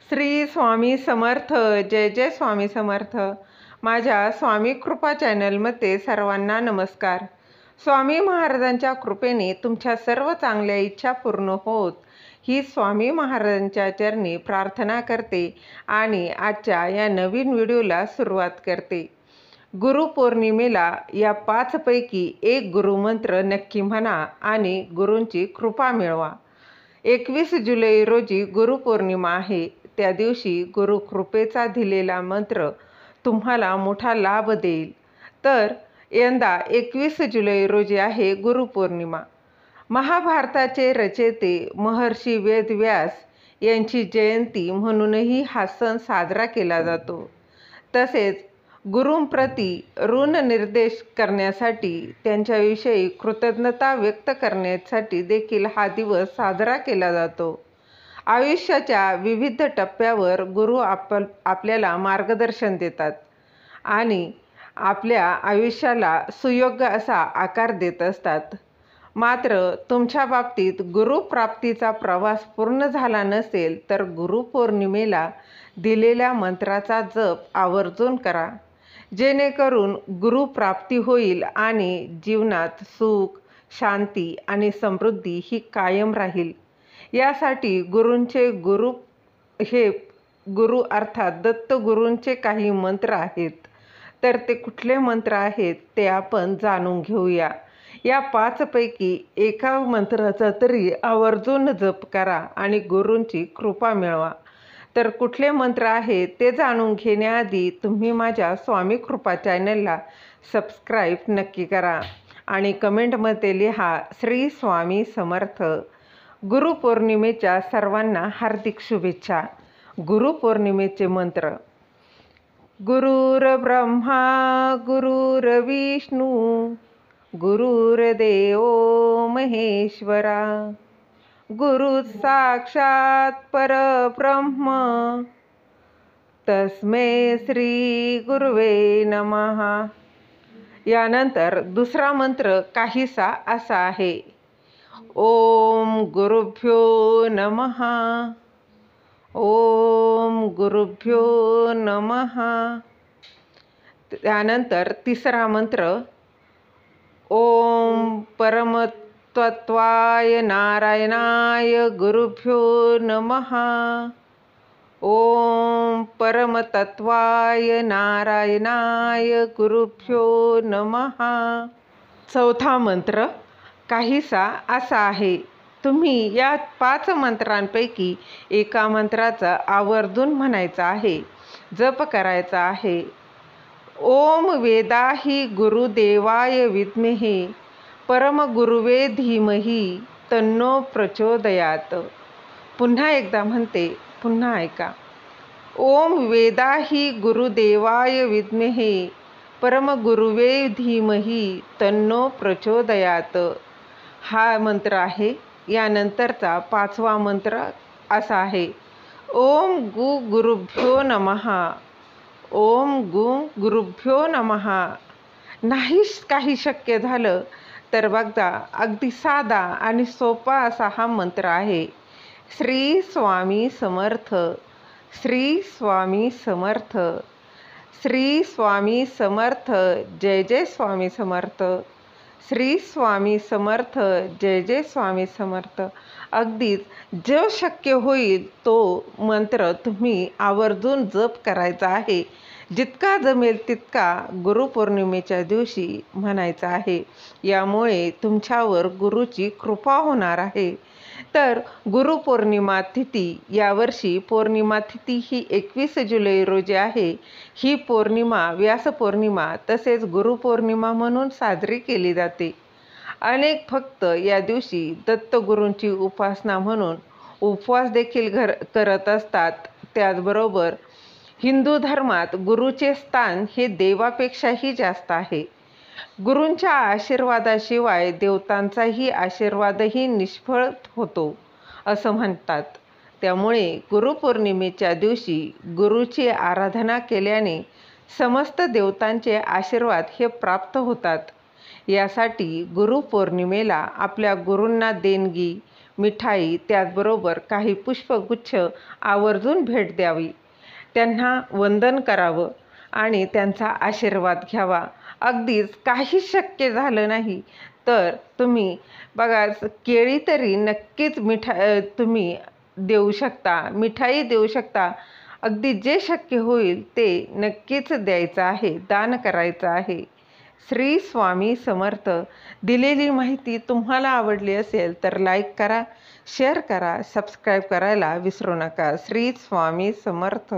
श्री स्वामी समर्थ. जय जय स्वामी समर्थ. माझ्या स्वामी कृपा चॅनलमध्ये सर्वांना नमस्कार. स्वामी महाराजांच्या कृपेने तुमच्या सर्व चांगल्या इच्छा पूर्ण होत ही स्वामी महाराजांच्या चरणी प्रार्थना करते आणि आजच्या या नवीन व्हिडिओला सुरुवात करते. गुरुपौर्णिमेला या 5 पैकी एक गुरुमंत्र नक्की म्हणा आणि गुरूंची कृपा मिळवा. 21 जुलै रोजी गुरुपौर्णिमा आहे. त्या दिवशी गुरुकृपेचा दिलेला मंत्र तुम्हाला मोठा लाभ देईल. तर यंदा 21 जुलै रोजी आहे गुरुपौर्णिमा. महाभारताचे रचयिते महर्षी वेदव्यास यांची जयंती म्हणूनही हा सण साजरा केला जातो. तसेच गुरूंप्रती ऋण निर्देश करण्यासाठी, त्यांच्याविषयी कृतज्ञता व्यक्त करण्यासाठी देखील हा दिवस साजरा केला जातो. आयुष्याच्या विविध टप्प्यावर गुरु आपल्याला मार्गदर्शन देतात आणि आपल्या आयुष्याला सुयोग्य असा आकार देत असतात. मात्र तुमच्या बाबतीत गुरुप्राप्तीचा प्रवास पूर्ण झाला नसेल तर गुरुपौर्णिमेला दिलेल्या मंत्राचा जप आवर्जून करा, जेणेकरून गुरुप्राप्ती होईल आणि जीवनात सुख, शांती आणि समृद्धी ही कायम राहील. यासाठी गुरूंचे गुरु अर्थात दत्तगुरूंचे काही मंत्र आहेत. तर ते कुठले मंत्र आहेत ते आपण जाणून घेऊया. या 5 पैकी एका मंत्राचा तरी आवर्जून जप करा आणि गुरूंची कृपा मिळवा. तर कुठले मंत्र आहेत ते जाणून घेण्याआधी तुम्ही माझ्या स्वामी कृपा चॅनलला सबस्क्राईब नक्की करा आणि कमेंटमध्ये लिहा श्री स्वामी समर्थ. गुरुपौर्णिमेच्या सर्वांना हार्दिक शुभेच्छा. गुरुपौर्णिमेचे मंत्र: गुरुर्ब्रह्मा गुरुर्विष्णू गुरुर्देव महेश्वरा, गुरु साक्षात परब्रह्म तस्मै श्री गुरुवे नमः. यानंतर दुसरा मंत्र काहीसा असा आहे: ओम गुरुभ्यो नमः. ओम गुरुभ्यो नमः. त्यानंतर तिसरा मंत्र: ओम परमतत्वाय नारायणाय गुरुभ्यो नमः. ओम परमतत्वाय नारायणाय गुरुभ्यो नमः. चौथा मंत्र काहीसा असा आहे. तुम्ही या 5 मंत्रांपैकी एका मंत्राचा आवर्जून म्हणायचा आहे, जप करायचा आहे. ओम वेदाहि गुरुदेवाय विद्महे परमगुरुवे धीमहि तन्नो प्रचोदयात. पुन्हा एकदा म्हणते, पुन्हा ऐका. ओम वेदाहि गुरुदेवाय विद्महे परमगुरुवे धीमहि तन्नो प्रचोदयात. हा मंत्र आहे. यानंतरचा 5वा मंत्र असा आहे: ओम गुरुभ्यो नमः. ओम गुरुभ्यो नमः. नाहीच काही शक्य झालं तर बघा, अगदी साधा आणि सोपा असा हा मंत्र आहे: श्री स्वामी समर्थ. श्री स्वामी समर्थ. श्री स्वामी समर्थ. जय जय स्वामी समर्थ. श्री स्वामी समर्थ. जय जय स्वामी समर्थ. अगदीच जो शक्य होईल तो मंत्र तुम्ही आवर्जून जप करायचा आहे. जितका जमेल तितका गुरुपौर्णिमेच्या दिवशी म्हणायचा आहे. यामुळे तुमच्यावर गुरुची कृपा होणार आहे. तर गुरुपौर्णिमा तिथी, यावर्षी पौर्णिमा तिथी ही 21 जुलै रोजी आहे. ही पौर्णिमा व्यास पौर्णिमा तसेच गुरुपौर्णिमा म्हणून साजरी केली जाते. अनेक भक्त या दिवशी दत्तगुरूंची उपासना म्हणून उपवास देखील करत असतात. त्याचबरोबर हिंदू धर्मात गुरुचे स्थान हे देवापेक्षाही जास्त आहे. गुरूंच्या आशीर्वादाशिवाय देवतांचाही आशीर्वादही निष्फळ होतो असं म्हणतात. त्यामुळे गुरुपौर्णिमेच्या दिवशी गुरुची आराधना केल्याने समस्त देवतांचे आशीर्वाद हे प्राप्त होतात. यासाठी गुरुपौर्णिमेला आपल्या गुरूंना देणगी, मिठाई, त्याचबरोबर काही पुष्पगुच्छ आवर्जून भेट द्यावी. त्यांना वंदन करावं आणि त्यांचा आशीर्वाद घ्यावा. अगदीच काहीच शक्य झालं नाही तर तुम्ही बघा, केळी तरी नक्कीच तुम्ही देऊ शकता, मिठाई देऊ शकता. अगदी जे शक्य होईल ते नक्कीच द्यायचं आहे, दान करायचं आहे. श्री स्वामी समर्थ. दिलेली माहिती तुम्हाला आवडली असेल तर लाईक करा, शेअर करा, सबस्क्राईब करायला विसरू नका. श्री स्वामी समर्थ.